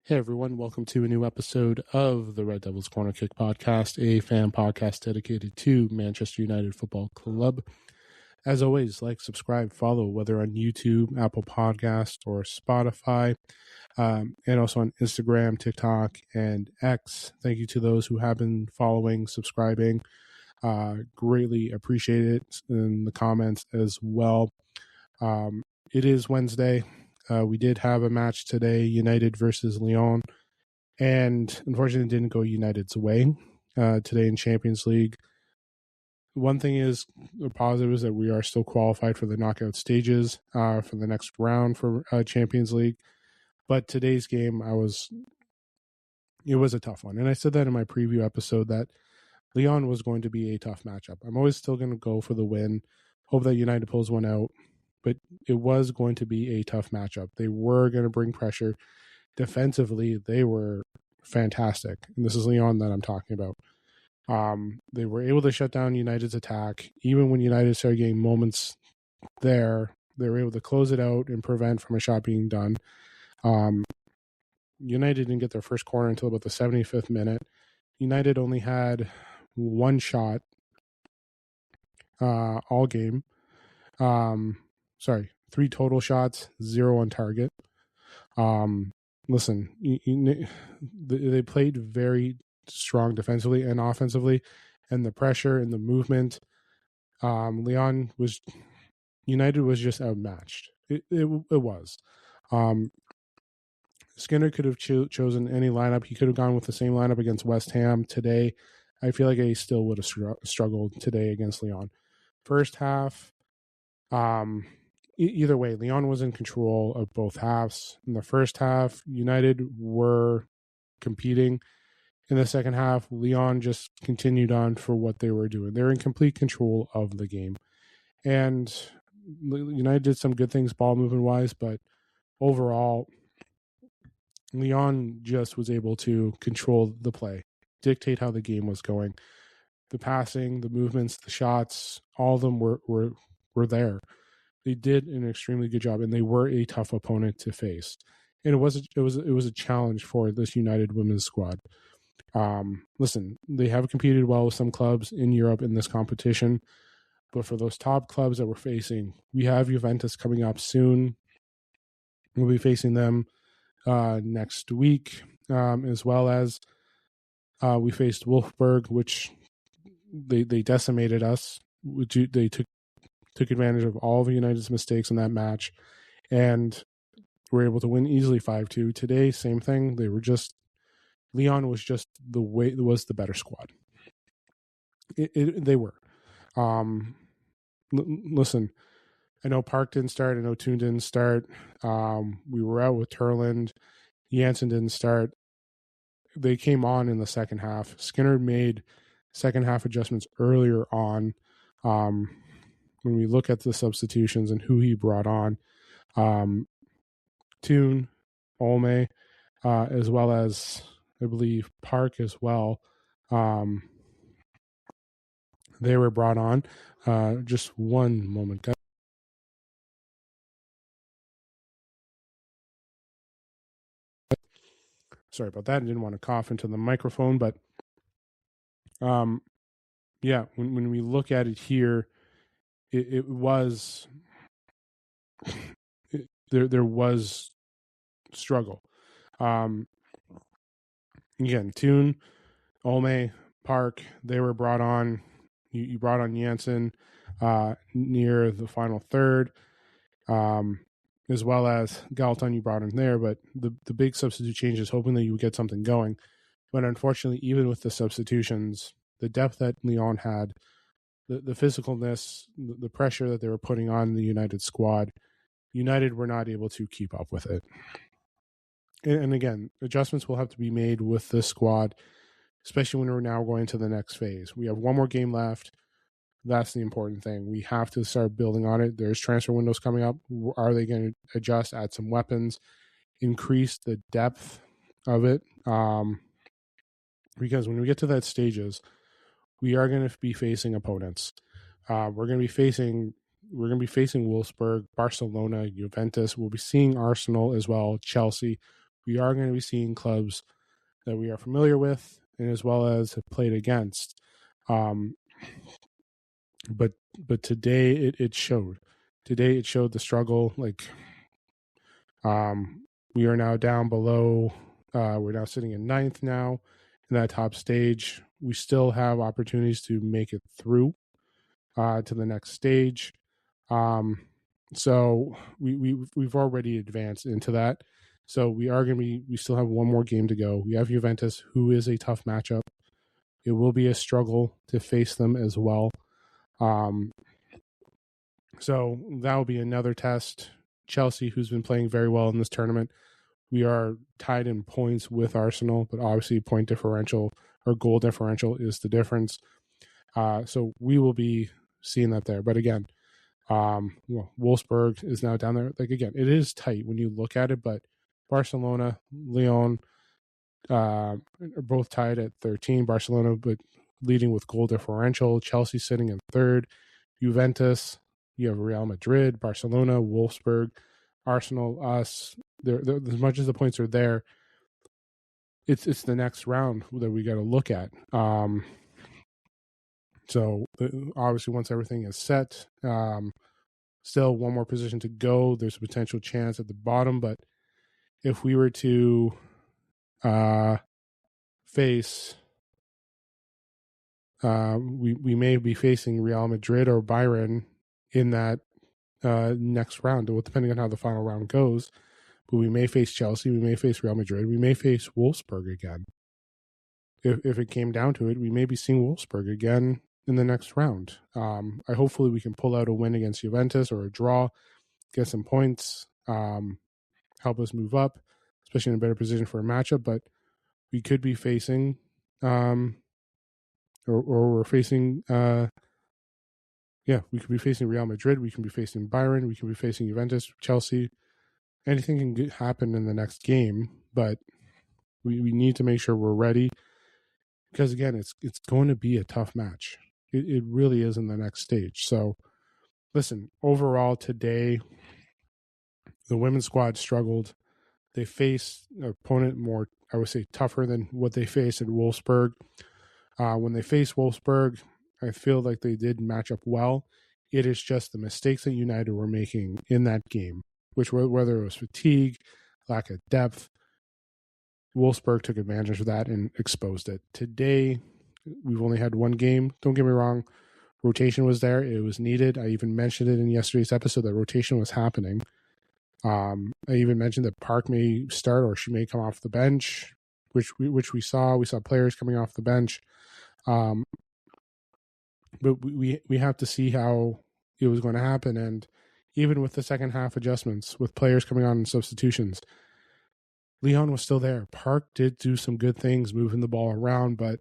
Hey everyone, welcome to a new episode of the Red Devils Corner Kick podcast, a fan podcast dedicated to Manchester United Football Club. As always, like, subscribe, follow, whether on YouTube, Apple Podcast, or Spotify, and also on Instagram, TikTok, and X. Thank you to those who have been following, subscribing. Greatly appreciate it in the comments as well. It is Wednesday. We did have a match today, United versus Lyonnes, and unfortunately it didn't go United's way today in Champions League. One thing is, the positive is that we are still qualified for the knockout stages for the next round for Champions League. But today's game, it was a tough one. And I said that in my preview episode that Lyonnes was going to be a tough matchup. I'm always still going to go for the win, hope that United pulls one out. But it was going to be a tough matchup. They were going to bring pressure. Defensively, they were fantastic. And this is Lyonnes that I'm talking about. They were able to shut down United's attack. Even when United started getting moments there, they were able to close it out and prevent from a shot being done. United didn't get their first corner until about the 75th minute. United only had one shot all game. 3 total shots, 0 on target. Listen, they played very strong defensively and offensively, and the pressure and the movement. United was just outmatched. It was. Skinner could have chosen any lineup. He could have gone with the same lineup against West Ham today. I feel like he still would have struggled today against Lyonnes. First half, either way, Lyonnes was in control of both halves. In the first half, United were competing. In the second half, Lyonnes just continued on for what they were doing. They're in complete control of the game. And United did some good things ball movement wise, but overall, Lyonnes just was able to control the play, dictate how the game was going. The passing, the movements, the shots, all of them were there. They did an extremely good job, and they were a tough opponent to face. And it was a challenge for this United women's squad. Listen, they have competed well with some clubs in Europe in this competition, but for those top clubs that we're facing, we have Juventus coming up soon. We'll be facing them next week, as well as we faced Wolfsburg, which they decimated us. They took advantage of all of United's mistakes in that match and were able to win easily 5-2. Today, same thing. Lyonnes was just the better squad. They were. Listen, I know Park didn't start. I know Toon didn't start. We were out with Turland. Janssen didn't start. They came on in the second half. Skinner made second half adjustments earlier on. When we look at the substitutions and who he brought on, Toon, Olme, as well as, I believe, Park as well, they were brought on. Just one moment, guys. Sorry about that. I didn't want to cough into the microphone, but yeah, when we look at it here, it was there was struggle. Again, Toon, Olme, Park, they were brought on. You brought on Janssen near the final third, as well as Galton you brought in there. But the big substitute change is hoping that you would get something going. But unfortunately, even with the substitutions, the depth that Lyonnes had, the physicalness, the pressure that they were putting on the United squad, United were not able to keep up with it. And again, adjustments will have to be made with this squad, especially when we're now going to the next phase. We have one more game left. That's the important thing. We have to start building on it. There's transfer windows coming up. Are they going to adjust, add some weapons, increase the depth of it? Because when we get to that stages, we are going to be facing opponents. We're going to be facing Wolfsburg, Barcelona, Juventus. We'll be seeing Arsenal as well, Chelsea, we are going to be seeing clubs that we are familiar with and as well as have played against. But today it showed. Today it showed the struggle. We are now down below. We're now sitting in 9th now in that top stage. We still have opportunities to make it through to the next stage. So we've already advanced into that. So we still have one more game to go. We have Juventus, who is a tough matchup. It will be a struggle to face them as well. So that will be another test. Chelsea, who's been playing very well in this tournament, we are tied in points with Arsenal, but obviously point differential or goal differential is the difference. So we will be seeing that there. But again, Wolfsburg is now down there. Again, it is tight when you look at it, but Barcelona, Lyon are both tied at 13. Barcelona, but leading with goal differential. Chelsea sitting in 3rd. Juventus, you have Real Madrid, Barcelona, Wolfsburg, Arsenal, us. They're, as much as the points are there, it's the next round that we got to look at. So obviously, once everything is set, still one more position to go. There's a potential chance at the bottom, but if we were to face, we may be facing Real Madrid or Bayern in that next round, well, depending on how the final round goes. But we may face Chelsea, we may face Real Madrid, we may face Wolfsburg again. If it came down to it, we may be seeing Wolfsburg again in the next round. Hopefully we can pull out a win against Juventus or a draw, get some points, help us move up, especially in a better position for a matchup. But we could be facing, or we're facing, we could be facing Real Madrid, we can be facing Bayern, we can be facing Juventus, Chelsea. Anything can happen in the next game, but we need to make sure we're ready because, again, it's going to be a tough match. It really is in the next stage. So, listen, overall today, the women's squad struggled. They faced an opponent more, I would say, tougher than what they faced at Wolfsburg. When they faced Wolfsburg, I feel like they did match up well. It is just the mistakes that United were making in that game, which whether it was fatigue, lack of depth, Wolfsburg took advantage of that and exposed it. Today, we've only had one game. Don't get me wrong. Rotation was there. It was needed. I even mentioned it in yesterday's episode that rotation was happening. I even mentioned that Park may start or she may come off the bench, which we saw. We saw players coming off the bench. But we have to see how it was going to happen. And even with the second half adjustments, with players coming on in substitutions, Lyon was still there. Park did do some good things moving the ball around, but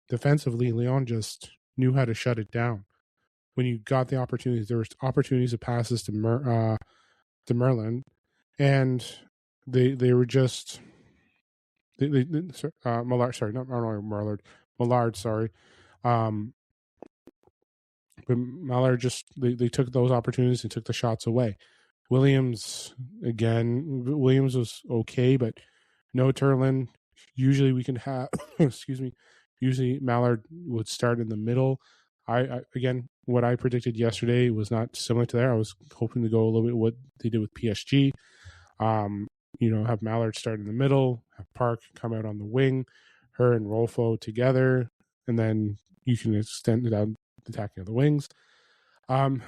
defensively, Lyon just knew how to shut it down. When you got the opportunities, there were opportunities of passes to Merlin, and they were just Millard. Sorry, not Merlin. Millard. Sorry. But Mallard just they took those opportunities and took the shots away. Williams was okay, but no Turlin. Usually we can have usually Mallard would start in the middle. I again, what I predicted yesterday was not similar to there. I was hoping to go a little bit what they did with PSG. Have Mallard start in the middle, have Park come out on the wing, her and Rolfo together, and then you can extend it out attacking of the wings. But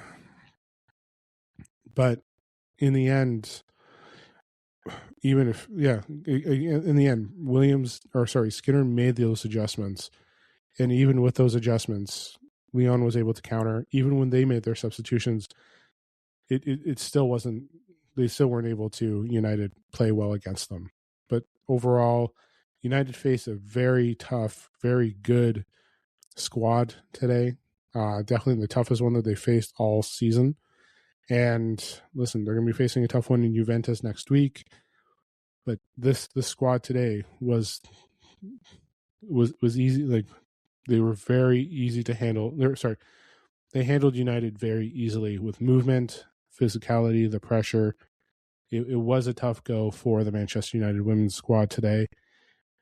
in the end, Skinner made those adjustments. And even with those adjustments, Lyon was able to counter. Even when they made their substitutions, it still wasn't, they still weren't able to, United, play well against them. But overall, United faced a very tough, very good squad today. Definitely the toughest one that they faced all season. And listen, they're going to be facing a tough one in Juventus next week. But this squad today was easy. Like, they were very easy to handle. They handled United very easily with movement, physicality, the pressure. it was a tough go for the Manchester United women's squad today.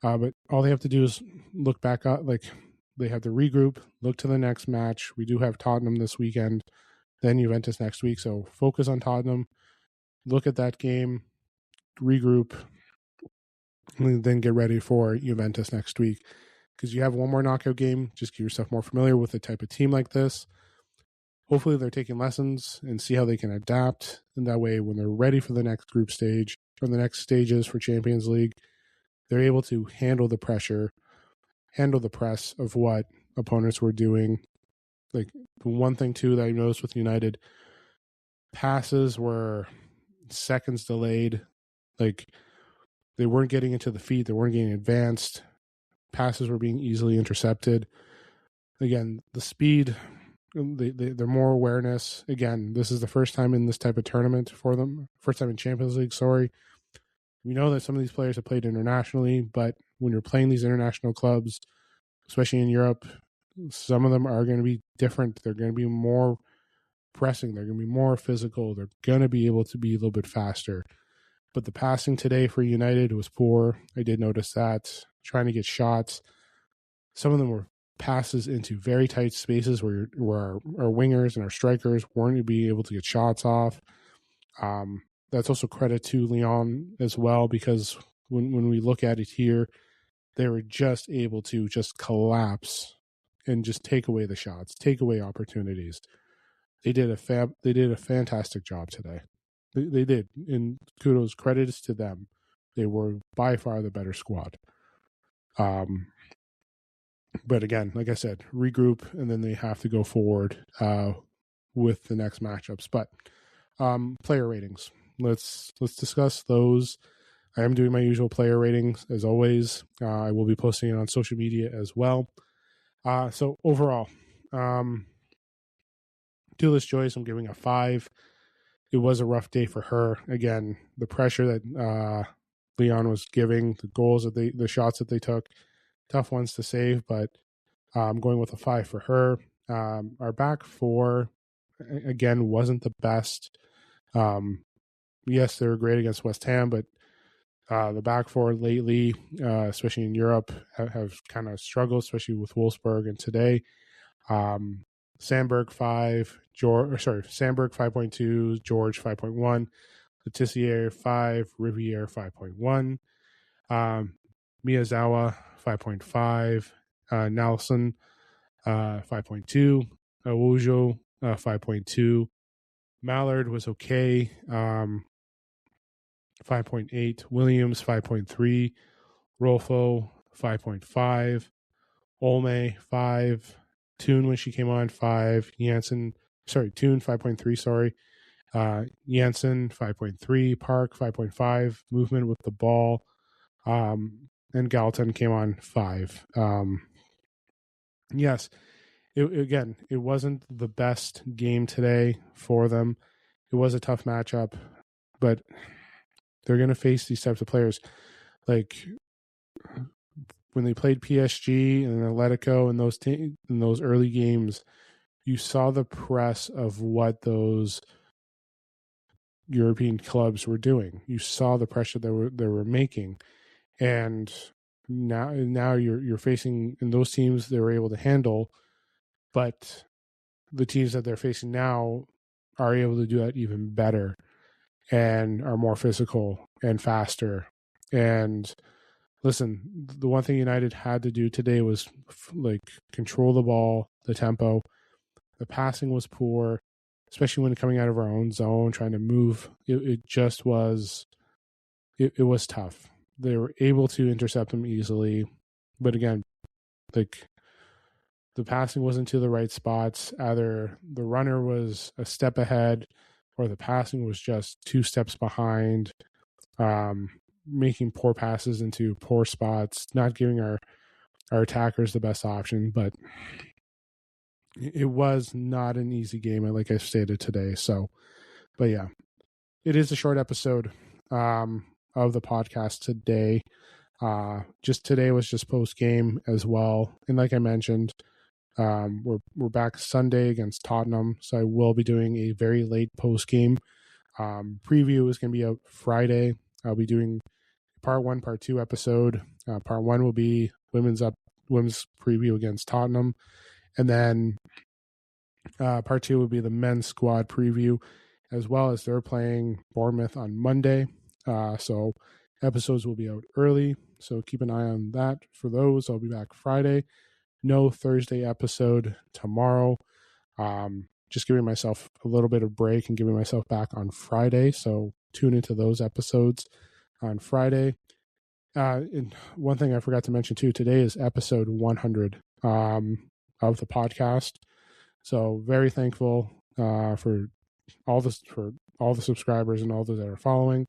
But all they have to do is look back up, like they have to regroup, look to the next match. We do have Tottenham this weekend, then Juventus next week. So focus on Tottenham, look at that game, regroup, and then get ready for Juventus next week. Because you have one more knockout game, just get yourself more familiar with a type of team like this. Hopefully they're taking lessons and see how they can adapt. And that way, when they're ready for the next group stage or the next stages for Champions League, they're able to handle the pressure, handle the press of what opponents were doing. Like, the one thing, too, that I noticed with United, passes were seconds delayed. Like, they weren't getting into the feet. They weren't getting advanced. Passes were being easily intercepted. Again, the speed, they're more awareness. Again, this is the first time in this type of tournament for them. First time in Champions League, sorry. We know that some of these players have played internationally, but when you're playing these international clubs, especially in Europe, some of them are going to be different. They're going to be more pressing. They're going to be more physical. They're going to be able to be a little bit faster. But the passing today for United was poor. I did notice that. Trying to get shots. Some of them were passes into very tight spaces where our wingers and our strikers weren't going to be able to get shots off. That's also credit to Lyonnes as well, because when we look at it here, they were just able to just collapse and just take away the shots, take away opportunities. They did a fantastic job today. They did, and kudos, credits to them. They were by far the better squad. But again, like I said, regroup, and then they have to go forward with the next matchups. But player ratings. Let's discuss those. I am doing my usual player ratings as always. I will be posting it on social media as well. So overall, Douglas Joyce, I'm giving a 5. It was a rough day for her. Again, the pressure that Lyonnes was giving, the goals that the shots that they took, tough ones to save, but I'm going with a 5 for her. Our back four, again, wasn't the best. Yes, they were great against West Ham, but the back four lately, especially in Europe, have kind of struggled, especially with Wolfsburg. And today, Sandberg 5, Sandberg 5.2, George 5.1, Letizier 5, Riviere 5.1, Miyazawa 5.5, Nelson 5.2, Awojo 5.2, Mallard was okay, 5.8, Williams 5.3, Rolfo 5.5, Olme 5, Toon when she came on 5, Toon 5.3, sorry, Janssen 5.3, Park 5.5, movement with the ball, and Galton came on 5. Yes, it wasn't the best game today for them. It was a tough matchup, but they're going to face these types of players. Like when they played PSG and Atletico in those early games, you saw the press of what those European clubs were doing. You saw the pressure they were making, and now you're facing, in those teams they were able to handle, but the teams that they're facing now are able to do that even better and are more physical and faster. And listen, the one thing United had to do today was control the ball, the tempo. The passing was poor, especially when coming out of our own zone, trying to move. It just was, it was tough. They were able to intercept them easily, but again, the passing wasn't to the right spots. Either the runner was a step ahead or the passing was just 2 steps behind, making poor passes into poor spots, not giving our attackers the best option. But it was not an easy game, like I stated today. So, but yeah, it is a short episode of the podcast today. Just today was just post game as well, and like I mentioned, we're back Sunday against Tottenham, so I will be doing a very late post game Preview is going to be out Friday. I'll be doing part 1, part 2 episode. Part 1 will be women's preview against Tottenham. And then part 2 will be the men's squad preview, as well as they're playing Bournemouth on Monday. So episodes will be out early. So keep an eye on that for those. I'll be back Friday. No Thursday episode tomorrow. Just giving myself a little bit of break and giving myself back on Friday. So tune into those episodes on Friday. And one thing I forgot to mention too, today is episode 100 of the podcast. So very thankful for all the subscribers and all those that are following.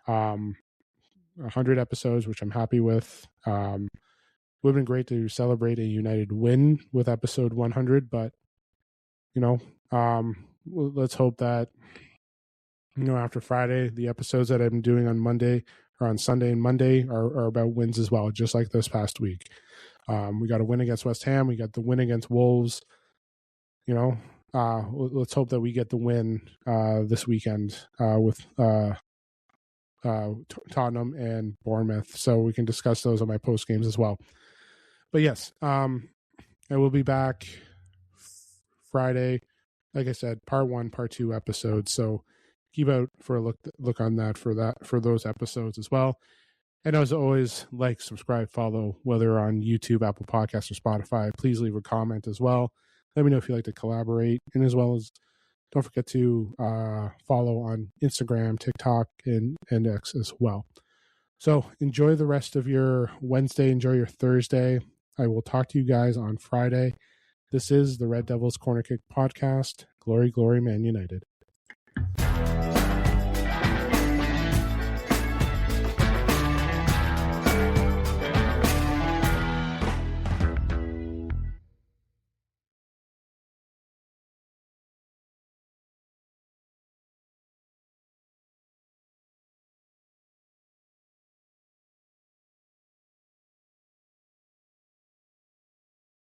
100 episodes, which I'm happy with. It would have been great to celebrate a United win with episode 100, but let's hope that after Friday, the episodes that I've been doing on Monday or on Sunday and Monday are about wins as well, just like this past week. We got a win against West Ham. We got the win against Wolves. Let's hope that we get the win this weekend with Tottenham and Bournemouth, so we can discuss those on my post games as well. But yes, I will be back Friday. Like I said, part 1, part 2 episodes. So keep out for a look on that for those episodes as well. And as always, like, subscribe, follow, whether on YouTube, Apple Podcasts, or Spotify. Please leave a comment as well. Let me know if you'd like to collaborate, and as well as don't forget to follow on Instagram, TikTok, and X as well. So enjoy the rest of your Wednesday. Enjoy your Thursday. I will talk to you guys on Friday. This is the Red Devils Corner Kick Podcast. Glory, glory, Man United.